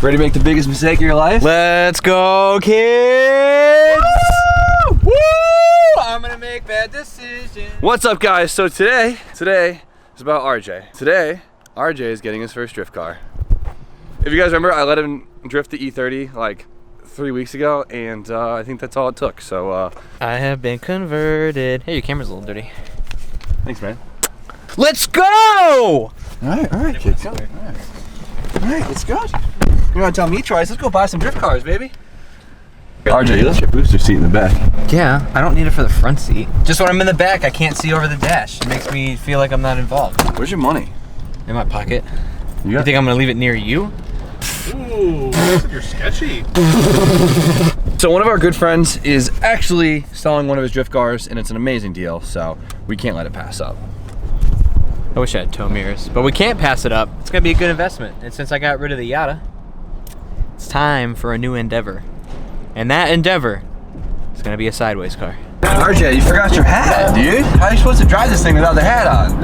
Ready to make the biggest mistake of your life? Let's go, kids! Woo! Woo! I'm gonna make bad decisions. What's up, guys? So today is about RJ. Today, RJ is getting his first drift car. If you guys remember, I let him drift the E30 like 3 weeks ago, and I think that's all it took. So I have been converted. Hey, your camera's a little dirty. thanks, man. Let's go! All right, kids. All right, let's go. You want to tell me, Troy? Let's go buy some drift cars, baby. RJ, you left your booster seat in the back. Yeah, I don't need it for the front seat. Just when I'm in the back, I can't see over the dash. It makes me feel like I'm not involved. Where's your money? In my pocket. You think I'm gonna leave it near you? Ooh, you're sketchy. So one of our good friends is actually selling one of his drift cars, and it's an amazing deal, so we can't let it pass up. I wish I had tow mirrors, but we can't pass it up. It's gonna be a good investment. And since I got rid of the Yada, it's time for a new endeavor. And that endeavor is gonna be a sideways car. RJ, you forgot your hat, dude. How are you supposed to drive this thing without the hat on?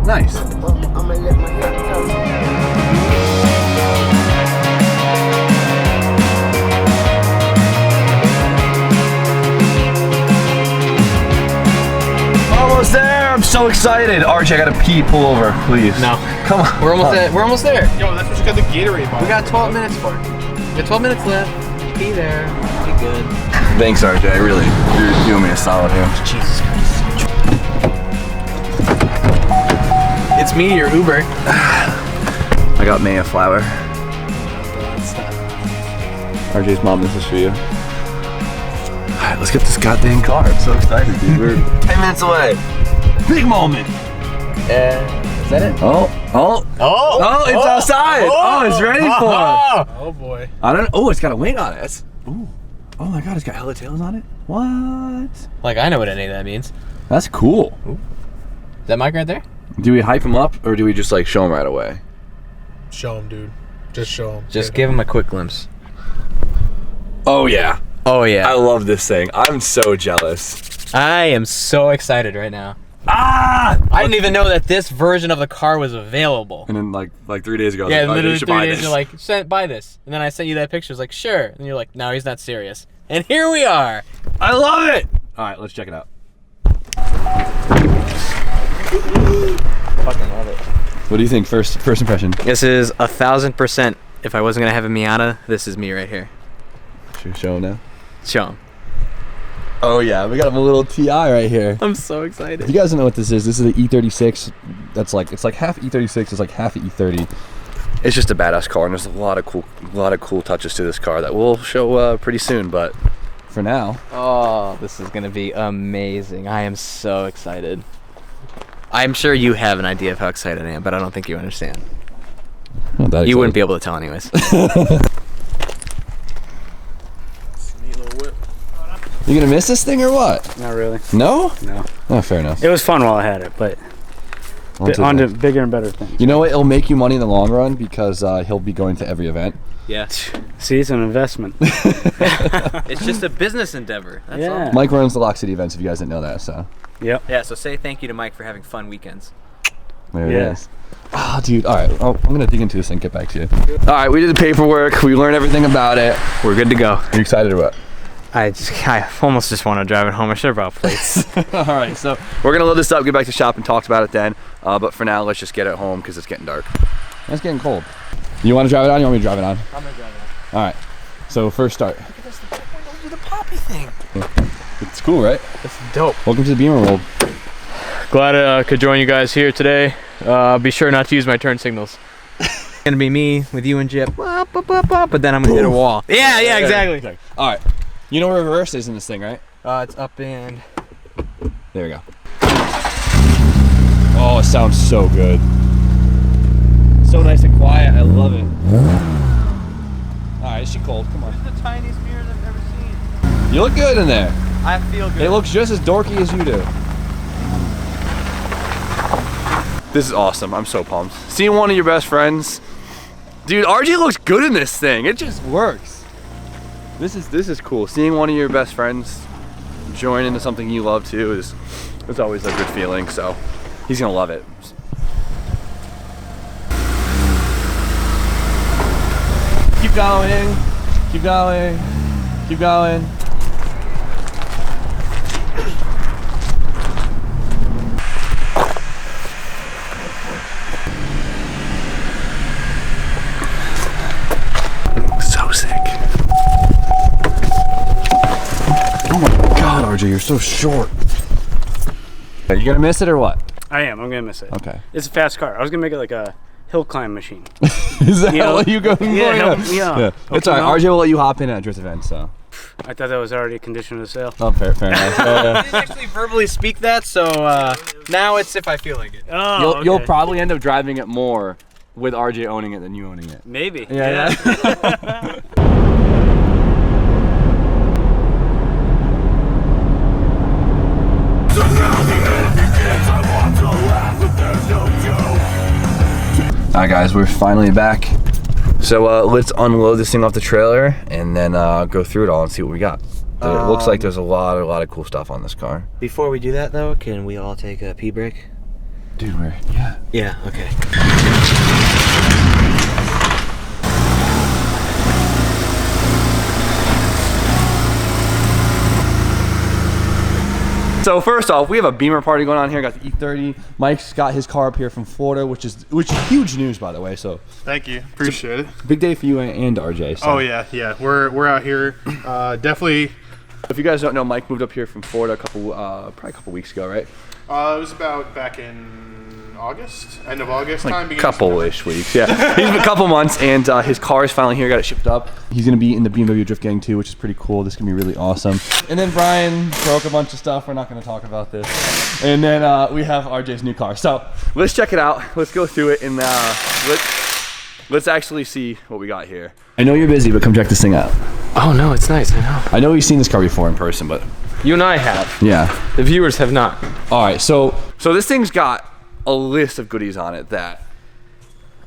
Nice. Almost there. I'm so excited. RJ, I gotta pee. Pull over, please. No. Come on. We're almost there. We're almost there. Yo, that's what you got the Gatorade bottle. We got 12 minutes for it. We got 12 minutes left. Be there. Be good. Thanks, RJ. Really, you're doing me a solid here. Jesus Christ. It's me, your Uber. I got May a flower. RJ's mom, this is for you. Alright, let's get this goddamn car. I'm so excited, dude. We're 10 minutes away. Big moment. Is that it? Oh, it's outside. Oh, it's ready for it. Oh boy. I don't know. Oh, it's got a wing on it. That's, ooh. Oh my god, it's got hella tails on it. What? Like, I know what any of that means. That's cool. Ooh. Is that Mike right there? Do we hype him up or do we just like show him right away? Show him, dude. Just show him. Just give him a quick glimpse. Oh yeah. Oh yeah. I love this thing. I'm so jealous. I am so excited right now. Ah! I didn't even know that this version of the car was available. And then like 3 days ago, I was Yeah, like, oh, literally you should 3 buy days, this. you're like, buy this. And then I sent you that picture, I was like, sure. And you're like, no, he's not serious. And here we are. I love it. All right, let's check it out. Fucking love it. What do you think? First impression. This is 1000%. If I wasn't gonna have a Miata, this is me right here. Should we show him now? Show him. Oh yeah, we got him a little TI right here. I'm so If excited. you guys don't know what this is the E36. It's like half E36. It's like half E30. It's just a badass car, and there's a lot of cool touches to this car that we'll show pretty soon. But for now, Oh, this is gonna be amazing. I am so excited. I'm sure you have an idea of how excited I am, but I don't think you understand. You wouldn't be able to tell anyways. Neat little whip. You gonna miss this thing or what? Not really. No? No. Oh, fair enough. It was fun while I had it, but on to bigger and better things. You know what? It'll make you money in the long run because he'll be going to every event. Yeah. See, it's an investment. It's just a business endeavor. That's Yeah. all. Mike runs the Lock City events. If you guys didn't know that, so Yep. Yeah, so say thank you to Mike for having fun weekends. there it Yeah. is. Oh, dude. All right. Oh, I'm gonna dig into this and get back to you. All right. We did the paperwork. We learned everything about it. We're good to go. Are you excited or what? I almost just want to drive it home. I should have brought plates. All right. So we're gonna load this up, get back to shop, and talk about it then. But for now, let's just get it home because it's getting dark. It's getting cold. You want to drive it on? You want me to drive it on? I'm gonna drive it. All right. So first start. Look at this, the poppy thing. It's cool, right? It's dope. Welcome to the Beamer world. Glad I could join you guys here today. Be sure not to use my turn signals. It's gonna be me with you and Jip, but then I'm gonna hit a wall. Yeah, exactly. All right. You know where reverse is in this thing, right? It's up and There we go. Oh, it sounds so good. So nice and quiet. I love it. All right, is she cold? Come on. the tiniest mirrors I've ever seen. You look good in there. I feel good. It looks just as dorky as you do. This is awesome. I'm so pumped. Seeing one of your best friends. Dude, RJ looks good in this thing. It just works. This is cool. Seeing one of your best friends join into something you love too is always a good feeling. So he's gonna love it. Keep going. Keep going. Keep going. So sick. Oh my God, RJ, you're so short. Are you gonna miss it or what? I am. I'm gonna miss it. Okay. It's a fast car. I was gonna make it like a hill climb machine. Is that know, what you going for? yeah. It's alright. RJ will let you hop in at a drift event, so. I thought that was already a condition of the sale. Oh, fair enough. I didn't actually verbally speak that, so now it's if I feel like it. Oh, You'll probably end up driving it more with RJ owning it than you owning it. maybe. Yeah. Alright guys, we're finally back. So let's unload this thing off the trailer and then go through it all and see what we got. It looks like there's a lot of cool stuff on this car. Before we do that, though, can we all take a pee break? Dude, yeah. Yeah, okay. So first off, we have a Beamer party going on here. Got the E30. Mike's got his car up here from Florida, which is huge news, by the way. So Thank you. Appreciate it. big day for you and RJ. So. Oh yeah. We're out here. Definitely. If you guys don't know, Mike moved up here from Florida probably a couple weeks ago, right? It was about back in August, end of August time. Like couple-ish weeks, yeah. He's been a couple months, and his car is finally here. Got it shipped up. He's gonna be in the BMW Drift Gang too, which is pretty cool. This is gonna be really awesome. And then Brian broke a bunch of stuff. We're not gonna talk about this. And then we have RJ's new car. So let's check it out. Let's go through it, and let's actually see what we got here. I know you're busy, but come check this thing out. Oh no, it's nice. I know. I know you've seen this car before in person, but You and I have. yeah. The viewers have not. All right, so this thing's got a list of goodies on it that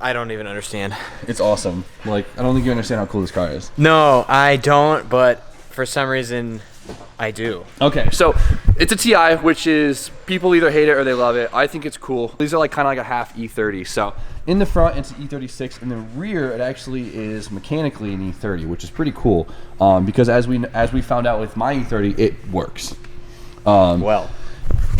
I don't even understand. it's awesome. Like, I don't think you understand how cool this car is. No, I don't, but for some reason, I do. Okay, so it's a TI, which is people either hate it or they love it. I think it's cool. These are like kind of like a half E30. So in the front, it's an E36. In the rear, it actually is mechanically an E30, which is pretty cool. Because as we found out with my E30, it works. Well.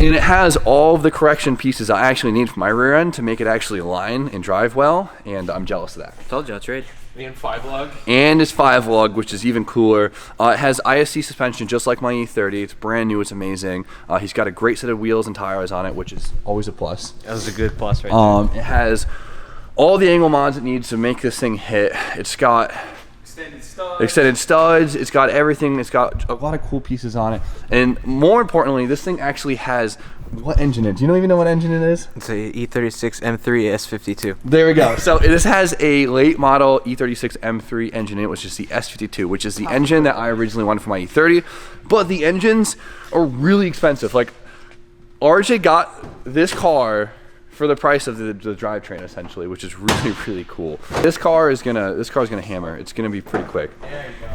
And it has all of the correction pieces I actually need for my rear end to make it actually align and drive well. And I'm jealous of that. Told you, I'll trade. And 5-lug. And it's 5-lug, which is even cooler. It has ISC suspension just like my E30. It's brand new, it's amazing. He's got a great set of wheels and tires on it, which is always a plus. That was a good plus right there. It has all the angle mods it needs to make this thing hit. It's got extended studs, it's got everything, it's got a lot of cool pieces on it. And more importantly, this thing actually has what engine in it? Do you even know what engine it is? It's a E36 M3 S52. There we go. So this has a late model E36 M3 engine in it, which is the S52, which is the engine that I originally wanted for my E30. But the engines are really expensive. Like, RJ got this car for the price of the drivetrain, essentially, which is really cool. This car is gonna hammer. It's gonna be pretty quick. There you go.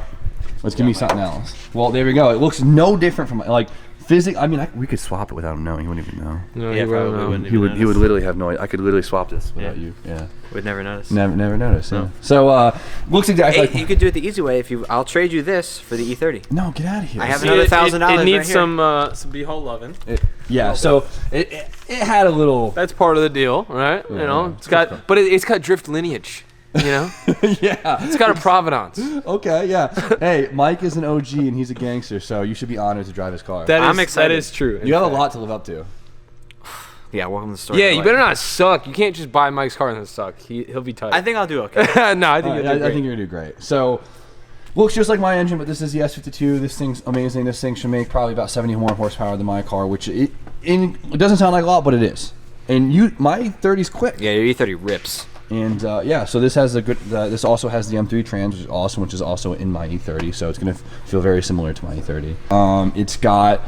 Let's give me something else. Well, there we go. It looks no different from like. I mean, we could swap it without him knowing. He wouldn't even know. No, Yeah, probably wouldn't. He would literally have no. I could literally swap this without you. Yeah. Would never notice. Never notice. No. Yeah. So looks exactly Hey, like. you could do it the easy way. I'll trade you this for the E30. No, get out of here. I have another $1,000. It needs right here. some behold loving. Yeah. So it had a little. That's part of the deal, right? You know, it's got, but it's got drift lineage. You know, Yeah. it's got a provenance. Okay. Yeah. Hey, Mike is an OG and he's a gangster, so you should be honored to drive his car. I'm excited. That is true. You have a lot to live up to. Yeah, welcome to the story. Yeah, of you my better life. not suck. You can't just buy Mike's car and then suck. He'll be tight. I think I'll do okay. No, I think you'll do I great. think you're gonna do great. So, looks just like my engine, but this is the S52. This thing's amazing. This thing should make probably about 70 more horsepower than my car, which it doesn't sound like a lot, but it is. And my 30's quick. Yeah, your E30 rips. And yeah, so this has this also has the M3 trans, which is awesome, which is also in my E30. So it's gonna feel very similar to my E30. It's got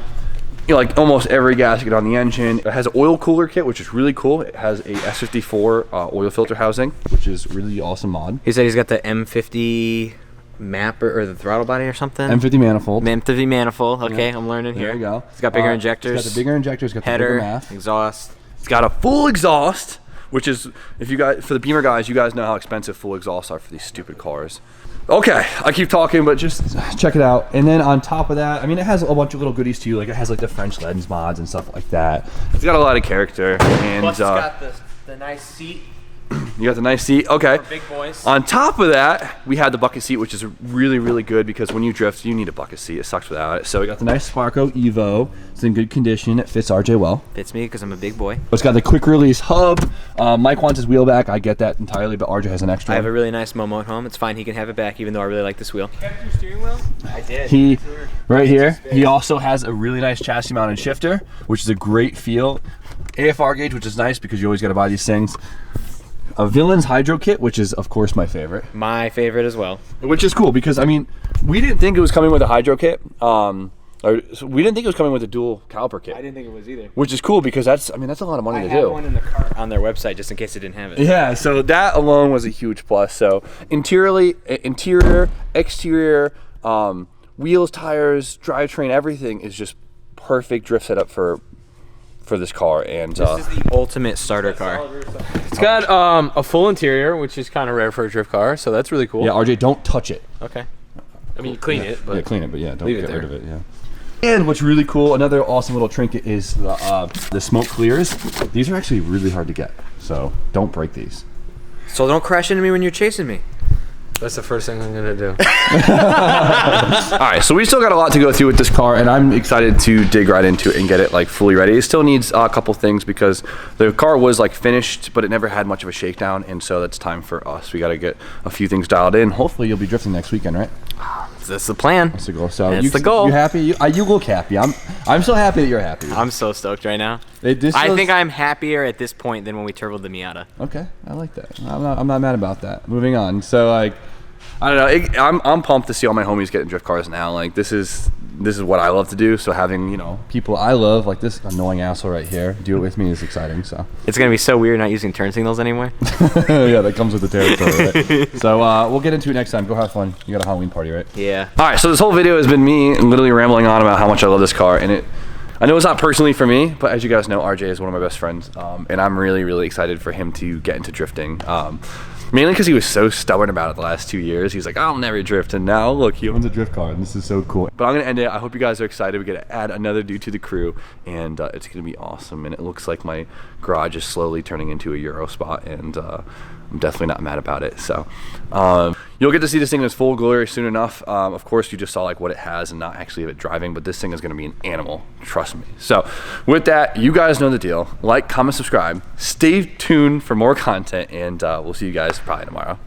like almost every gasket on the engine. It has an oil cooler kit, which is really cool. It has a S54 oil filter housing, which is really awesome mod. He said he's got the M50 map or the throttle body or something. M50 manifold. M50 manifold. Okay, Yeah. I'm learning here. There you go. It's got bigger injectors. It's got the bigger injectors. Got the bigger Header, math. exhaust. It's got a full exhaust, which is, if you guys, for the Beamer guys, you guys know how expensive full exhausts are for these stupid cars. Okay, I keep talking, but just check it out. And then on top of that, I mean, it has a bunch of little goodies too. Like it has like the French lens mods and stuff like that. It's got a lot of character. And Plus, it's got the nice seat. You got the nice seat. Okay. For big boys. On top of that, we had the bucket seat, which is really, really good because when you drift, you need a bucket seat. It sucks without it. So we got the nice Sparco Evo. It's in good condition. It fits RJ well. Fits me because I'm a big boy. It's got the quick release hub. Mike wants his wheel back. I get that entirely, but RJ has an extra. I have a really nice Momo at home. It's fine. He can have it back, even though I really like this wheel. Kept your steering wheel? I did. He, right here, he also has a really nice chassis mounted shifter, which is a great feel. AFR gauge, which is nice because you always got to buy these things. A Villains Hydro Kit, which is of course my favorite. My favorite as well. Which is cool because I mean, we didn't think it was coming with a Hydro Kit. So we didn't think it was coming with a dual caliper kit. I didn't think it was either. Which is cool because that's a lot of money to do. I have one in the cart on their website just in case they didn't have it. Yeah, so that alone was a huge plus. So interior, exterior, wheels, tires, drivetrain, everything is just perfect drift setup for this car. And this is the ultimate starter car. It's got a full interior, which is kind of rare for a drift car, so that's really cool. yeah, RJ, don't touch it. Okay. I mean, you clean it, but Yeah, clean it, but yeah, don't leave it get there. rid of it. Yeah. And what's really cool, another awesome little trinket is the smoke clears. These are actually really hard to get, so don't break these. So don't crash into me when you're chasing me. that's the first thing I'm gonna do. All right, so we still got a lot to go through with this car, and I'm excited to dig right into it and get it like fully ready. It still needs a couple things because the car was like finished, but it never had much of a shakedown, and so that's time for us. We got to get a few things dialed in. Hopefully, you'll be drifting next weekend, right? That's the plan. That's the goal. So That's the goal. You happy? You look happy. I'm so happy that you're happy. I'm so stoked right now. I I think I'm happier at this point than when we turboed the Miata. Okay, I like that. I'm not mad about that. Moving on. So like, I don't know. I'm pumped to see all my homies getting drift cars now. Like this is what I love to do. So having people I love like this annoying asshole right here do it with me is exciting. So It's gonna be so weird not using turn signals anymore. yeah, that comes with the territory. Right? So we'll get into it next time. Go have fun. You got a Halloween party, right? Yeah. All right. So this whole video has been me literally rambling on about how much I love this car, and I know it's not personally for me, but as you guys know, RJ is one of my best friends, and I'm really, really excited for him to get into drifting. Mainly because he was so stubborn about it the last 2 years. He's like, I'll never drift, and now look, he owns a drift car, and this is so cool. But I'm gonna end it. I hope you guys are excited. We get to add another dude to the crew, and it's gonna be awesome. And it looks like my garage is slowly turning into a Euro spot, and I'm definitely not mad about it. So you'll get to see this thing in its full glory soon enough. Of course, you just saw like what it has and not actually of it driving, but this thing is gonna be an animal, trust me. So with that, you guys know the deal. Like, comment, subscribe. Stay tuned for more content, and we'll see you guys probably tomorrow.